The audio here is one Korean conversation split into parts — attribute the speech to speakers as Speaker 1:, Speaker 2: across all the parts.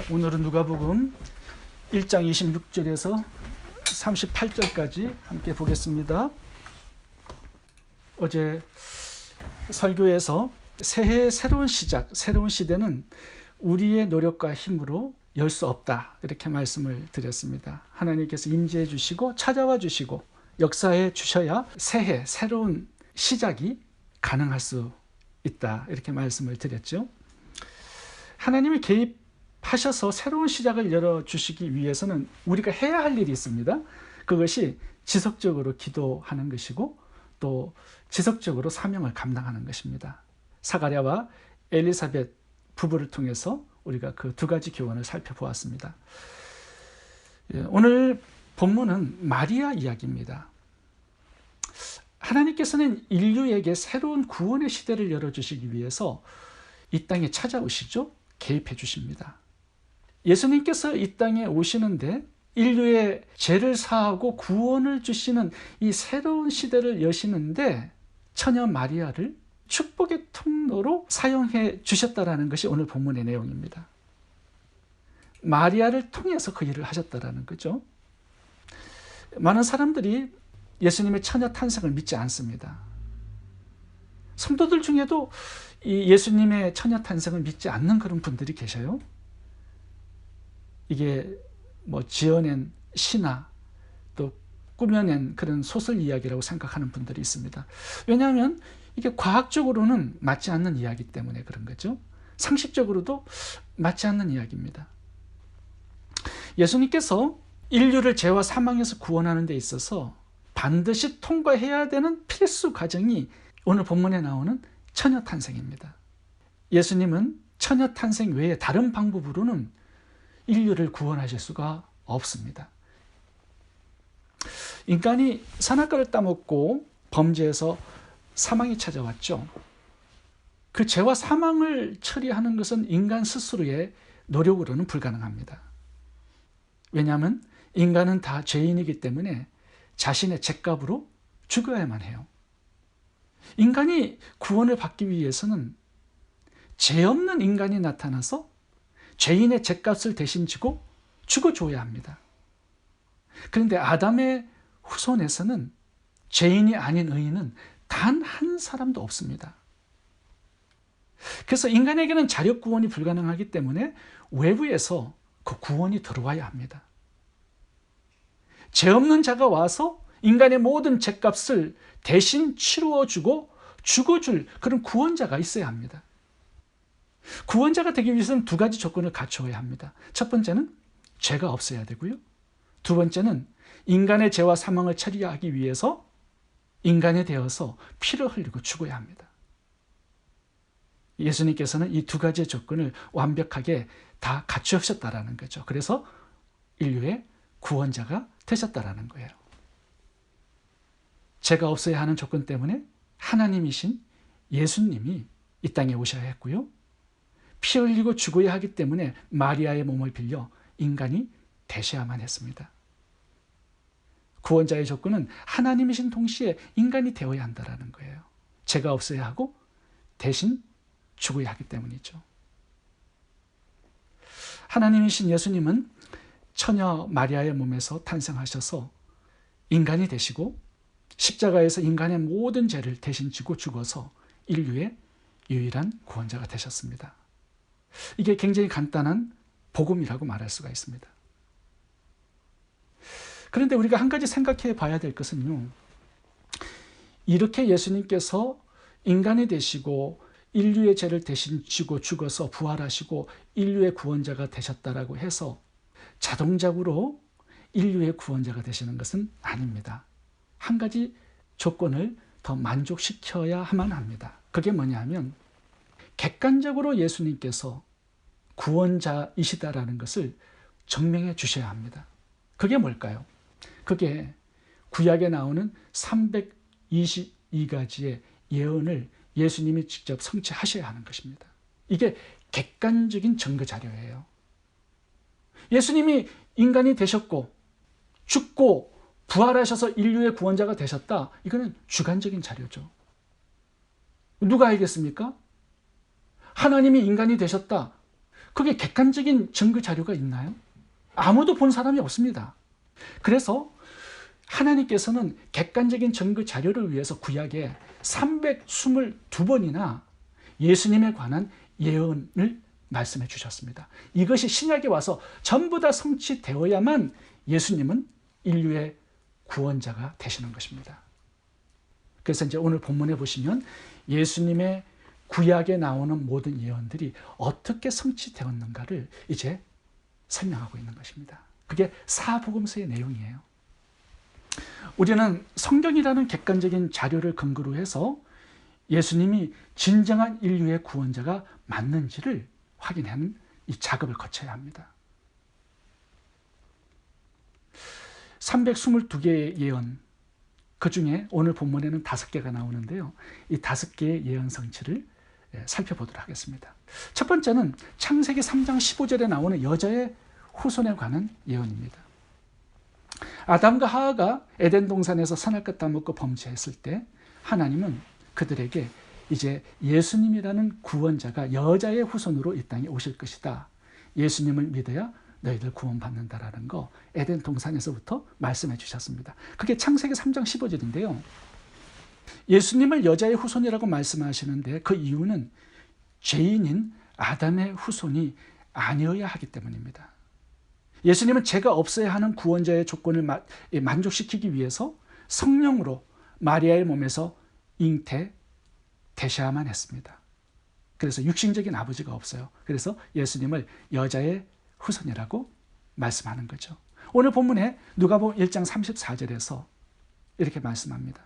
Speaker 1: 오늘은 누가복음 1장 26절에서 38절까지 함께 보겠습니다. 어제 설교에서 새해의 새로운 시작, 새로운 시대는 우리의 노력과 힘으로 열 수 없다, 이렇게 말씀을 드렸습니다. 하나님께서 임재해 주시고 찾아와 주시고 역사해 주셔야 새해, 새로운 시작이 가능할 수 있다, 이렇게 말씀을 드렸죠. 하나님이 개입하셔서 새로운 시작을 열어주시기 위해서는 우리가 해야 할 일이 있습니다. 그것이 지속적으로 기도하는 것이고 또 지속적으로 사명을 감당하는 것입니다. 사가랴와 엘리사벳 부부를 통해서 우리가 그 두 가지 교훈을 살펴보았습니다. 오늘 본문은 마리아 이야기입니다. 하나님께서는 인류에게 새로운 구원의 시대를 열어주시기 위해서 이 땅에 찾아오시죠. 개입해 주십니다. 예수님께서 이 땅에 오시는데 인류의 죄를 사하고 구원을 주시는 이 새로운 시대를 여시는데 처녀 마리아를 축복의 통로로 사용해 주셨다라는 것이 오늘 본문의 내용입니다. 마리아를 통해서 그 일을 하셨다라는 거죠. 많은 사람들이 예수님의 처녀 탄생을 믿지 않습니다. 성도들 중에도 이 예수님의 처녀 탄생을 믿지 않는 그런 분들이 계셔요. 이게 뭐 지어낸 신화 또 꾸며낸 그런 소설 이야기라고 생각하는 분들이 있습니다. 왜냐하면 이게 과학적으로는 맞지 않는 이야기 때문에 그런 거죠. 상식적으로도 맞지 않는 이야기입니다. 예수님께서 인류를 죄와 사망에서 구원하는 데 있어서 반드시 통과해야 되는 필수 과정이 오늘 본문에 나오는 처녀 탄생입니다. 예수님은 처녀 탄생 외에 다른 방법으로는 인류를 구원하실 수가 없습니다. 인간이 선악과를 따먹고 범죄해서 사망이 찾아왔죠. 그 죄와 사망을 처리하는 것은 인간 스스로의 노력으로는 불가능합니다. 왜냐하면 인간은 다 죄인이기 때문에 자신의 죄값으로 죽어야만 해요. 인간이 구원을 받기 위해서는 죄 없는 인간이 나타나서 죄인의 죄값을 대신 지고 죽어줘야 합니다. 그런데 아담의 후손에서는 죄인이 아닌 의인은 단 한 사람도 없습니다. 그래서 인간에게는 자력 구원이 불가능하기 때문에 외부에서 그 구원이 들어와야 합니다. 죄 없는 자가 와서 인간의 모든 죄값을 대신 치루어주고 죽어줄 그런 구원자가 있어야 합니다. 구원자가 되기 위해서는 두 가지 조건을 갖추어야 합니다. 첫 번째는 죄가 없어야 되고요. 두 번째는 인간의 죄와 사망을 처리하기 위해서 인간이 되어서 피를 흘리고 죽어야 합니다. 예수님께서는 이 두 가지의 조건을 완벽하게 다 갖추셨다라는 거죠. 그래서 인류의 구원자가 되셨다라는 거예요. 죄가 없어야 하는 조건 때문에 하나님이신 예수님이 이 땅에 오셔야 했고요. 피 흘리고 죽어야 하기 때문에 마리아의 몸을 빌려 인간이 되셔야만 했습니다. 구원자의 조건은 하나님이신 동시에 인간이 되어야 한다는 거예요. 죄가 없어야 하고 대신 죽어야 하기 때문이죠. 하나님이신 예수님은 처녀 마리아의 몸에서 탄생하셔서 인간이 되시고 십자가에서 인간의 모든 죄를 대신 지고 죽어서 인류의 유일한 구원자가 되셨습니다. 이게 굉장히 간단한 복음이라고 말할 수가 있습니다. 그런데 우리가 한 가지 생각해 봐야 될 것은요, 이렇게 예수님께서 인간이 되시고 인류의 죄를 대신 지고 죽어서 부활하시고 인류의 구원자가 되셨다라고 해서 자동적으로 인류의 구원자가 되시는 것은 아닙니다. 한 가지 조건을 더 만족시켜야만 합니다. 그게 뭐냐 하면 객관적으로 예수님께서 구원자이시다라는 것을 증명해 주셔야 합니다. 그게 뭘까요? 그게 구약에 나오는 322가지의 예언을 예수님이 직접 성취하셔야 하는 것입니다. 이게 객관적인 증거 자료예요. 예수님이 인간이 되셨고 죽고 부활하셔서 인류의 구원자가 되셨다. 이거는 주관적인 자료죠. 누가 알겠습니까? 하나님이 인간이 되셨다. 그게 객관적인 증거 자료가 있나요? 아무도 본 사람이 없습니다. 그래서 하나님께서는 객관적인 증거 자료를 위해서 구약에 322번이나 예수님에 관한 예언을 말씀해 주셨습니다. 이것이 신약에 와서 전부 다 성취되어야만 예수님은 인류의 구원자가 되시는 것입니다. 그래서 이제 오늘 본문에 보시면 예수님의 구약에 나오는 모든 예언들이 어떻게 성취되었는가를 이제 설명하고 있는 것입니다. 그게 사복음서의 내용이에요. 우리는 성경이라는 객관적인 자료를 근거로 해서 예수님이 진정한 인류의 구원자가 맞는지를 확인하는 이 작업을 거쳐야 합니다. 322개의 예언, 그 중에 오늘 본문에는 5개가 나오는데요. 이 5개의 예언 성취를 살펴보도록 하겠습니다. 첫 번째는 창세기 3장 15절에 나오는 여자의 후손에 관한 예언입니다. 아담과 하와가 에덴 동산에서 선할 것 다 먹고 범죄했을 때 하나님은 그들에게 이제 예수님이라는 구원자가 여자의 후손으로 이 땅에 오실 것이다. 예수님을 믿어야 너희들 구원받는다라는 거 에덴 동산에서부터 말씀해 주셨습니다. 그게 창세기 3장 15절인데요. 예수님을 여자의 후손이라고 말씀하시는데 그 이유는 죄인인 아담의 후손이 아니어야 하기 때문입니다. 예수님은 죄가 없어야 하는 구원자의 조건을 만족시키기 위해서 성령으로 마리아의 몸에서 잉태되셔야만 했습니다. 그래서 육신적인 아버지가 없어요. 그래서 예수님을 여자의 후손이라고 말씀하는 거죠. 오늘 본문에 누가복음 1장 34절에서 이렇게 말씀합니다.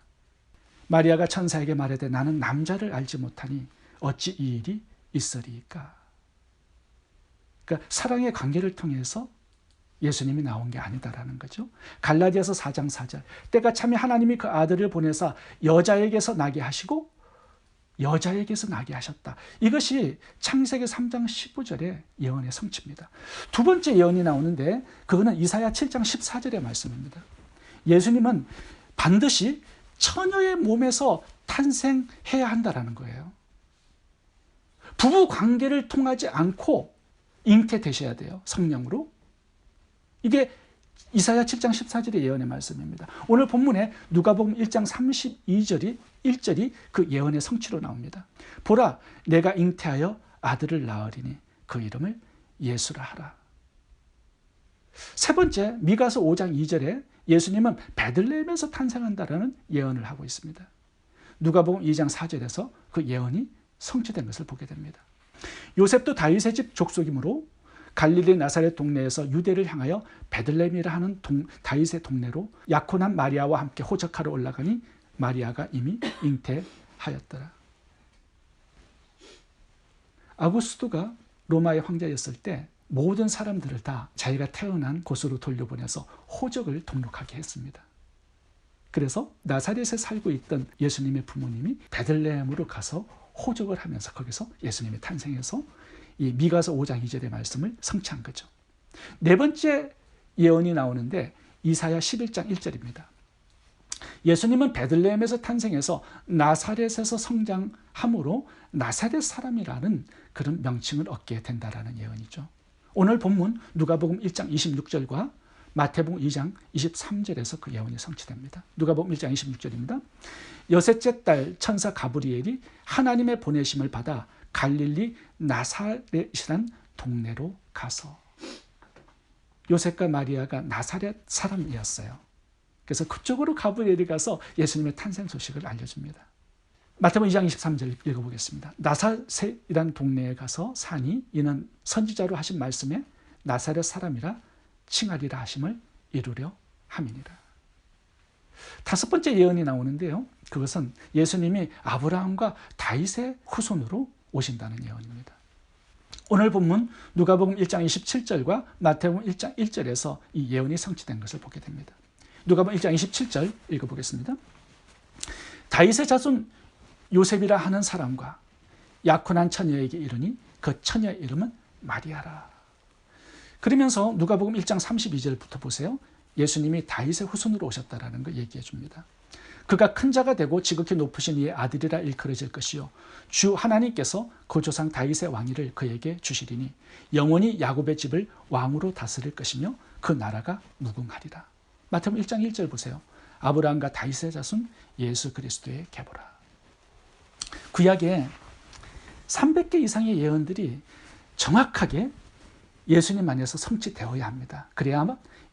Speaker 1: 마리아가 천사에게 말하되 나는 남자를 알지 못하니 어찌 이 일이 있으리이까. 그러니까 사랑의 관계를 통해서 예수님이 나온 게 아니다라는 거죠. 갈라디아서 4장 4절 때가 참에 하나님이 그 아들을 보내사 여자에게서 나게 하시고 여자에게서 나게 하셨다. 이것이 창세기 3장 15절의 예언의 성취입니다. 두 번째 예언이 나오는데 그거는 이사야 7장 14절의 말씀입니다. 예수님은 반드시 처녀의 몸에서 탄생해야 한다라는 거예요. 부부 관계를 통하지 않고 잉태되셔야 돼요. 성령으로. 이게 이사야 7장 14절의 예언의 말씀입니다. 오늘 본문에 누가복음 1장 32절이 1절이 그 예언의 성취로 나옵니다. 보라, 내가 잉태하여 아들을 낳으리니 그 이름을 예수라 하라. 세 번째, 미가서 5장 2절에 예수님은 베들레헴에서 탄생한다라는 예언을 하고 있습니다. 누가복음 2장 4절에서 그 예언이 성취된 것을 보게 됩니다. 요셉도 다윗의 집 족속이므로 갈릴리 나사렛 동네에서 유대를 향하여 베들레헴이라 하는 다윗의 동네로 약혼한 마리아와 함께 호적하러 올라가니 마리아가 이미 잉태하였더라. 아구스토가 로마의 황제였을 때 모든 사람들을 다 자기가 태어난 곳으로 돌려보내서 호적을 등록하게 했습니다. 그래서 나사렛에 살고 있던 예수님의 부모님이 베들레헴으로 가서 호적을 하면서 거기서 예수님이 탄생해서 이 미가서 5장 2절의 말씀을 성취한 거죠. 네 번째 예언이 나오는데 이사야 11장 1절입니다. 예수님은 베들레헴에서 탄생해서 나사렛에서 성장함으로 나사렛 사람이라는 그런 명칭을 얻게 된다라는 예언이죠. 오늘 본문 누가복음 1장 26절과 마태복음 2장 23절에서 그 예언이 성취됩니다. 누가복음 1장 26절입니다. 여섯째 달 천사 가브리엘이 하나님의 보내심을 받아 갈릴리 나사렛이란 동네로 가서, 요셉과 마리아가 나사렛 사람이었어요. 그래서 그쪽으로 가브리엘이 가서 예수님의 탄생 소식을 알려줍니다. 마태복음 2장 23절 읽어보겠습니다. 나사렛이란 동네에 가서 사니 이는 선지자로 하신 말씀에 나사렛 사람이라 칭하리라 하심을 이루려 함이니라. 다섯 번째 예언이 나오는데요. 그것은 예수님이 아브라함과 다윗의 후손으로 오신다는 예언입니다. 오늘 본문 누가복음 1장 27절과 마태복음 1장 1절에서 이 예언이 성취된 것을 보게 됩니다. 누가복음 1장 27절 읽어보겠습니다. 다윗의 자손 요셉이라 하는 사람과 약혼한 처녀에게 이르니 그 처녀의 이름은 마리아라. 그러면서 누가복음 1장 32절부터 보세요. 예수님이 다윗의 후손으로 오셨다라는 걸 얘기해 줍니다. 그가 큰 자가 되고 지극히 높으신 이의 아들이라 일컬어질 것이요 주 하나님께서 그 조상 다윗의 왕위를 그에게 주시리니 영원히 야곱의 집을 왕으로 다스릴 것이며 그 나라가 무궁하리라. 마태복음 1장 1절 보세요. 아브라함과 다윗의 자손 예수 그리스도의 계보라. 구약에 300개 이상의 예언들이 정확하게 예수님 안에서 성취되어야 합니다. 그래야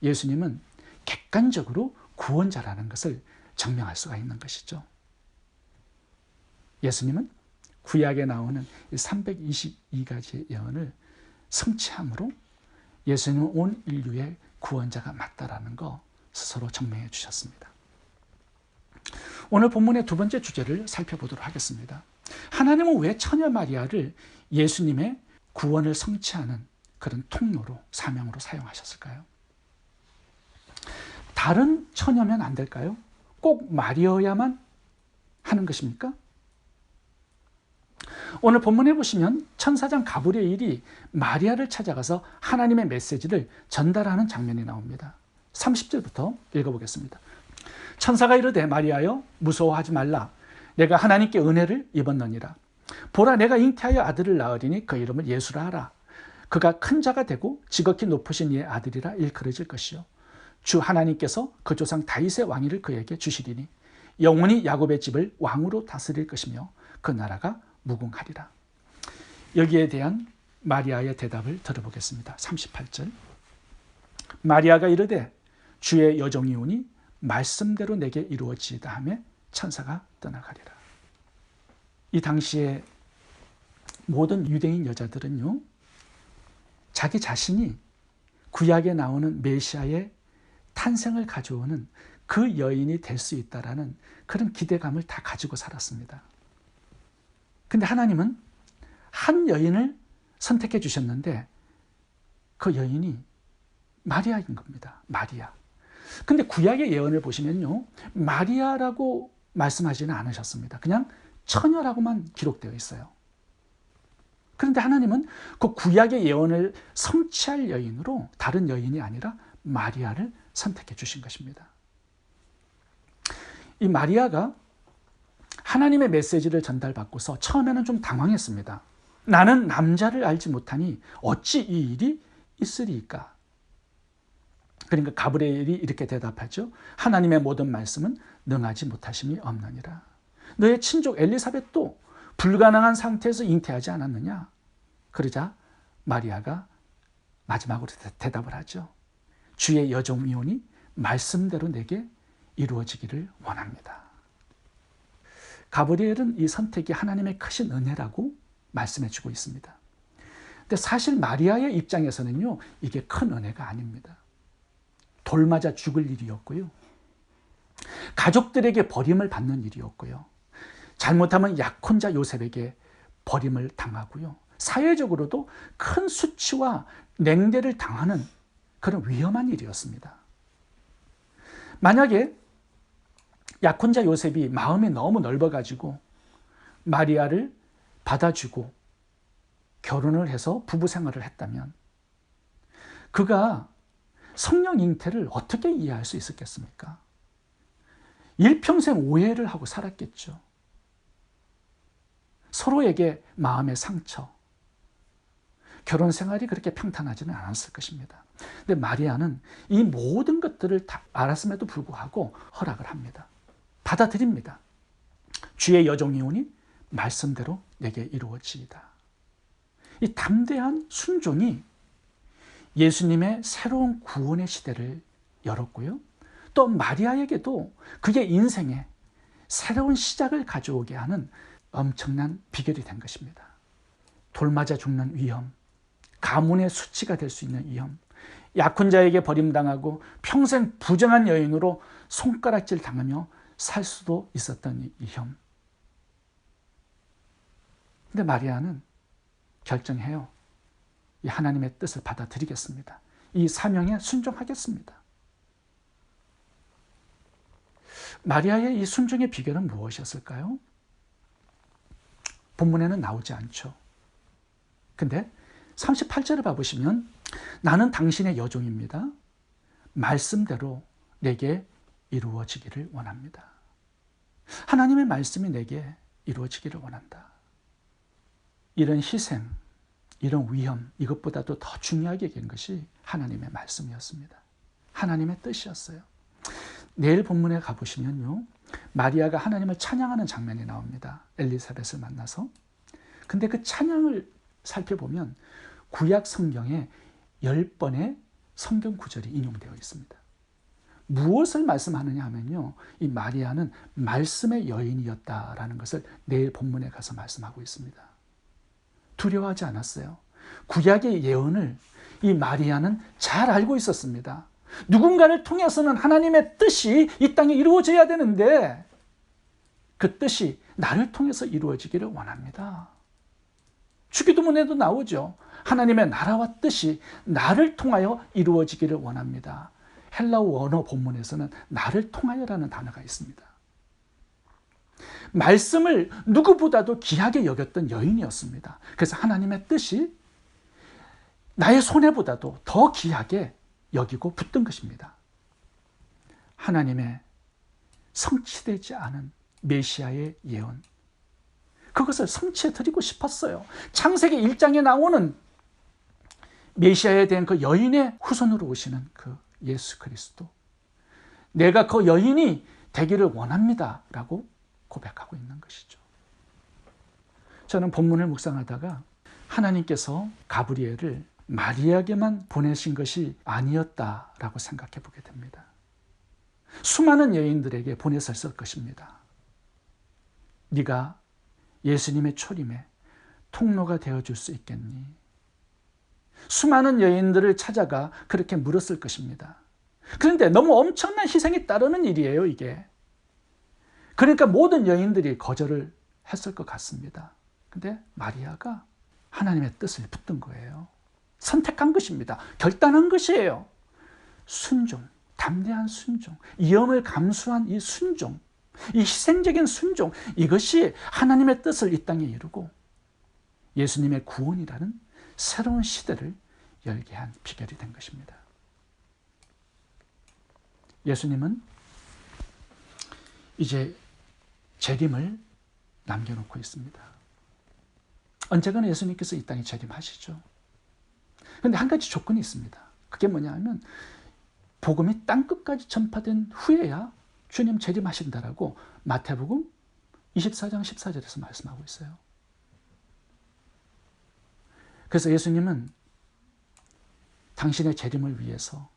Speaker 1: 예수님은 객관적으로 구원자라는 것을 증명할 수가 있는 것이죠. 예수님은 구약에 나오는 322가지의 예언을 성취함으로 예수님은 온 인류의 구원자가 맞다라는 거 스스로 증명해 주셨습니다. 오늘 본문의 두 번째 주제를 살펴보도록 하겠습니다. 하나님은 왜 처녀 마리아를 예수님의 구원을 성취하는 그런 통로로, 사명으로 사용하셨을까요? 다른 처녀면 안 될까요? 꼭 마리아야만 하는 것입니까? 오늘 본문에 보시면 천사장 가브리엘이 마리아를 찾아가서 하나님의 메시지를 전달하는 장면이 나옵니다. 30절부터 읽어보겠습니다. 천사가 이르되 마리아여 무서워하지 말라. 내가 하나님께 은혜를 입었느니라. 보라 내가 잉태하여 아들을 낳으리니 그 이름을 예수라 하라. 그가 큰 자가 되고 지극히 높으신 이의 아들이라 일컬어질 것이요 주 하나님께서 그 조상 다윗의 왕위를 그에게 주시리니 영원히 야곱의 집을 왕으로 다스릴 것이며 그 나라가 무궁하리라. 여기에 대한 마리아의 대답을 들어보겠습니다. 38절. 마리아가 이르되 주의 여종이오니 말씀대로 내게 이루어지이다 하며 천사가 떠나가리라. 이 당시에 모든 유대인 여자들은요, 자기 자신이 구약에 나오는 메시아의 탄생을 가져오는 그 여인이 될 수 있다라는 그런 기대감을 다 가지고 살았습니다. 근데 하나님은 한 여인을 선택해 주셨는데 그 여인이 마리아인 겁니다. 마리아. 근데 구약의 예언을 보시면요, 마리아라고 말씀하지는 않으셨습니다. 그냥 처녀라고만 기록되어 있어요. 그런데 하나님은 그 구약의 예언을 성취할 여인으로 다른 여인이 아니라 마리아를 선택해 주신 것입니다. 이 마리아가 하나님의 메시지를 전달받고서 처음에는 좀 당황했습니다. 나는 남자를 알지 못하니 어찌 이 일이 있으리이까? 그러니까 가브리엘이 이렇게 대답하죠. 하나님의 모든 말씀은 능하지 못하심이 없느니라. 너의 친족 엘리사벳도 불가능한 상태에서 잉태하지 않았느냐? 그러자 마리아가 마지막으로 대답을 하죠. 주의 여종이오니 말씀대로 내게 이루어지기를 원합니다. 가브리엘은 이 선택이 하나님의 크신 은혜라고 말씀해 주고 있습니다. 근데 사실 마리아의 입장에서는요, 이게 큰 은혜가 아닙니다. 돌 맞아 죽을 일이었고요. 가족들에게 버림을 받는 일이었고요. 잘못하면 약혼자 요셉에게 버림을 당하고요. 사회적으로도 큰 수치와 냉대를 당하는 그런 위험한 일이었습니다. 만약에 약혼자 요셉이 마음이 너무 넓어가지고 마리아를 받아주고 결혼을 해서 부부 생활을 했다면 그가 성령 잉태를 어떻게 이해할 수 있었겠습니까? 일평생 오해를 하고 살았겠죠. 서로에게 마음의 상처, 결혼 생활이 그렇게 평탄하지는 않았을 것입니다. 근데 마리아는 이 모든 것들을 다 알았음에도 불구하고 허락을 합니다. 받아들입니다. 주의 여종이오니 말씀대로 내게 이루어지이다. 이 담대한 순종이 예수님의 새로운 구원의 시대를 열었고요. 또 마리아에게도 그의 인생에 새로운 시작을 가져오게 하는 엄청난 비결이 된 것입니다. 돌 맞아 죽는 위험, 가문의 수치가 될 수 있는 위험, 약혼자에게 버림당하고 평생 부정한 여인으로 손가락질 당하며 살 수도 있었던 위험. 근데 마리아는 결정해요. 이 하나님의 뜻을 받아들이겠습니다. 이 사명에 순종하겠습니다. 마리아의 이 순종의 비결은 무엇이었을까요? 본문에는 나오지 않죠. 근데 38절을 봐보시면 나는 당신의 여종입니다. 말씀대로 내게 이루어지기를 원합니다. 하나님의 말씀이 내게 이루어지기를 원한다. 이런 희생, 이런 위험, 이것보다도 더 중요하게 여긴 것이 하나님의 말씀이었습니다. 하나님의 뜻이었어요. 내일 본문에 가보시면요, 마리아가 하나님을 찬양하는 장면이 나옵니다. 엘리사벳을 만나서. 근데 그 찬양을 살펴보면 구약 성경에 10번의 성경 구절이 인용되어 있습니다. 무엇을 말씀하느냐 하면요, 이 마리아는 말씀의 여인이었다라는 것을 내일 본문에 가서 말씀하고 있습니다. 두려워하지 않았어요. 구약의 예언을 이 마리아는 잘 알고 있었습니다. 누군가를 통해서는 하나님의 뜻이 이 땅에 이루어져야 되는데 그 뜻이 나를 통해서 이루어지기를 원합니다. 주기도문에도 나오죠. 하나님의 나라와 뜻이 나를 통하여 이루어지기를 원합니다. 헬라어 원어 본문에서는 나를 통하여라는 단어가 있습니다. 말씀을 누구보다도 귀하게 여겼던 여인이었습니다. 그래서 하나님의 뜻이 나의 손해보다도 더 귀하게 여기고 붙든 것입니다. 하나님의 성취되지 않은 메시아의 예언, 그것을 성취해 드리고 싶었어요. 창세기 1장에 나오는 메시아에 대한 그 여인의 후손으로 오시는 그 예수 그리스도, 내가 그 여인이 되기를 원합니다 라고 고백하고 있는 것이죠. 저는 본문을 묵상하다가 하나님께서 가브리엘을 마리아에게만 보내신 것이 아니었다라고 생각해 보게 됩니다. 수많은 여인들에게 보내셨을 것입니다. 네가 예수님의 초림에 통로가 되어줄 수 있겠니? 수많은 여인들을 찾아가 그렇게 물었을 것입니다. 그런데 너무 엄청난 희생이 따르는 일이에요, 이게. 그러니까 모든 여인들이 거절을 했을 것 같습니다. 근데 마리아가 하나님의 뜻을 붙든 거예요. 선택한 것입니다. 결단한 것이에요. 순종, 담대한 순종, 위험을 감수한 이 순종, 이 희생적인 순종, 이것이 하나님의 뜻을 이 땅에 이루고 예수님의 구원이라는 새로운 시대를 열게 한 비결이 된 것입니다. 예수님은 이제 재림을 남겨놓고 있습니다. 언젠가는 예수님께서 이 땅에 재림하시죠. 그런데 한 가지 조건이 있습니다. 그게 뭐냐 하면 복음이 땅끝까지 전파된 후에야 주님 재림하신다라고 마태복음 24장 14절에서 말씀하고 있어요. 그래서 예수님은 당신의 재림을 위해서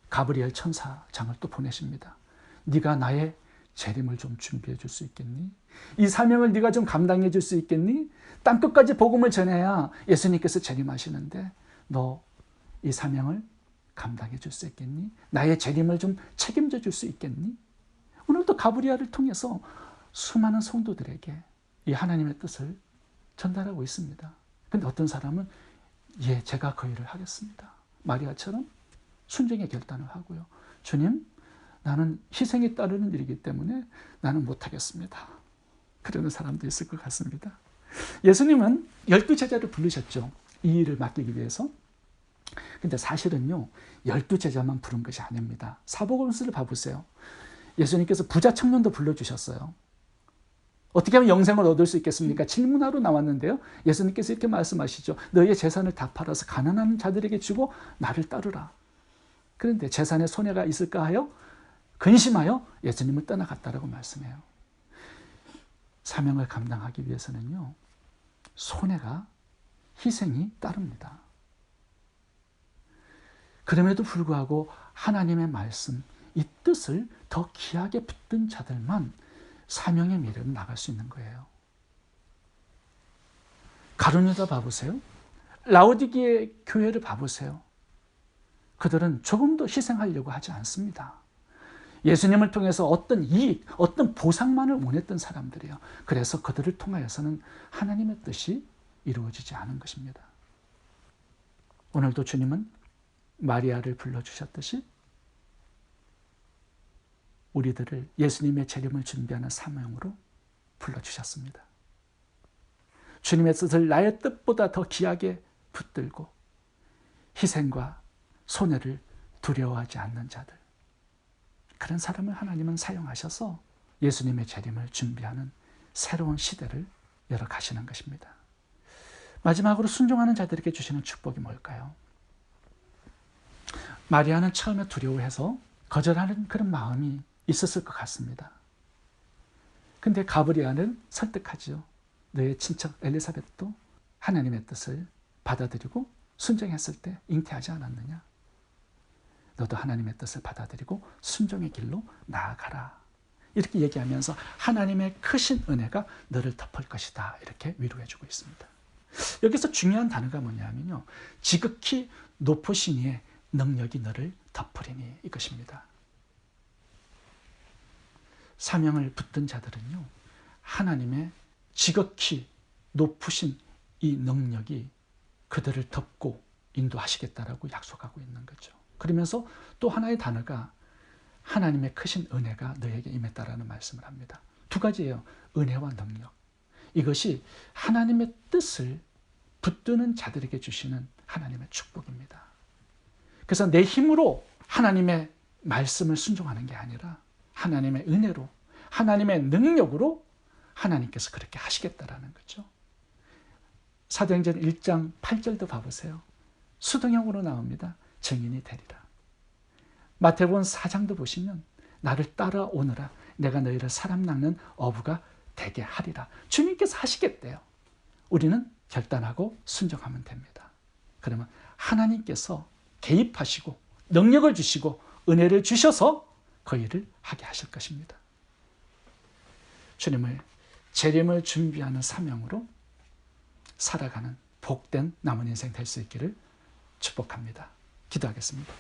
Speaker 1: 가브리엘 천사장을 또 보내십니다. 네가 나의 재림을 좀 준비해 줄 수 있겠니? 이 사명을 네가 좀 감당해 줄 수 있겠니? 땅끝까지 복음을 전해야 예수님께서 재림하시는데 너 이 사명을 감당해 줄 수 있겠니? 나의 재림을 좀 책임져 줄 수 있겠니? 오늘도 가브리엘을 통해서 수많은 성도들에게 이 하나님의 뜻을 전달하고 있습니다. 그런데 어떤 사람은 예, 제가 그 일을 하겠습니다. 마리아처럼 순종의 결단을 하고요. 주님, 나는 희생이 따르는 일이기 때문에 나는 못하겠습니다. 그러는 사람도 있을 것 같습니다. 예수님은 12제자를 부르셨죠. 이 일을 맡기기 위해서. 근데 사실은요, 12제자만 부른 것이 아닙니다. 사복음서를 봐보세요. 예수님께서 부자 청년도 불러주셨어요. 어떻게 하면 영생을 얻을 수 있겠습니까? 질문하러 나왔는데요. 예수님께서 이렇게 말씀하시죠. 너희의 재산을 다 팔아서 가난한 자들에게 주고 나를 따르라. 그런데 재산에 손해가 있을까 하여 근심하여 예수님을 떠나갔다라고 말씀해요. 사명을 감당하기 위해서는요, 손해가, 희생이 따릅니다. 그럼에도 불구하고 하나님의 말씀, 이 뜻을 더 귀하게 붙든 자들만 사명의 미래로 나갈 수 있는 거예요. 가룟유다 봐보세요. 라오디게의 교회를 봐보세요. 그들은 조금도 희생하려고 하지 않습니다. 예수님을 통해서 어떤 이익, 어떤 보상만을 원했던 사람들이에요. 그래서 그들을 통하여서는 하나님의 뜻이 이루어지지 않은 것입니다. 오늘도 주님은 마리아를 불러주셨듯이 우리들을 예수님의 재림을 준비하는 사명으로 불러주셨습니다. 주님의 뜻을 나의 뜻보다 더 귀하게 붙들고 희생과 손해를 두려워하지 않는 자들, 그런 사람을 하나님은 사용하셔서 예수님의 재림을 준비하는 새로운 시대를 열어가시는 것입니다. 마지막으로 순종하는 자들에게 주시는 축복이 뭘까요? 마리아는 처음에 두려워해서 거절하는 그런 마음이 있었을 것 같습니다. 근데 가브리엘은 설득하지요. 너의 친척 엘리사벳도 하나님의 뜻을 받아들이고 순종했을 때 잉태하지 않았느냐? 너도 하나님의 뜻을 받아들이고 순종의 길로 나아가라. 이렇게 얘기하면서 하나님의 크신 은혜가 너를 덮을 것이다. 이렇게 위로해주고 있습니다. 여기서 중요한 단어가 뭐냐면요. 지극히 높으신 이의 능력이 너를 덮으리니 이것입니다. 사명을 붙든 자들은요. 하나님의 지극히 높으신 이 능력이 그들을 덮고 인도하시겠다라고 약속하고 있는 거죠. 그러면서 또 하나의 단어가 하나님의 크신 은혜가 너에게 임했다라는 말씀을 합니다. 두 가지예요. 은혜와 능력. 이것이 하나님의 뜻을 붙드는 자들에게 주시는 하나님의 축복입니다. 그래서 내 힘으로 하나님의 말씀을 순종하는 게 아니라 하나님의 은혜로, 하나님의 능력으로 하나님께서 그렇게 하시겠다라는 거죠. 사도행전 1장 8절도 봐보세요. 수동형으로 나옵니다. 증인이 되리라. 마태복음 4장도 보시면 나를 따라오너라. 내가 너희를 사람 낚는 어부가 되게 하리라. 주님께서 하시겠대요. 우리는 결단하고 순종하면 됩니다. 그러면 하나님께서 개입하시고 능력을 주시고 은혜를 주셔서 그 일을 하게 하실 것입니다. 주님을 재림을 준비하는 사명으로 살아가는 복된 남은 인생 될 수 있기를 축복합니다. 기도하겠습니다.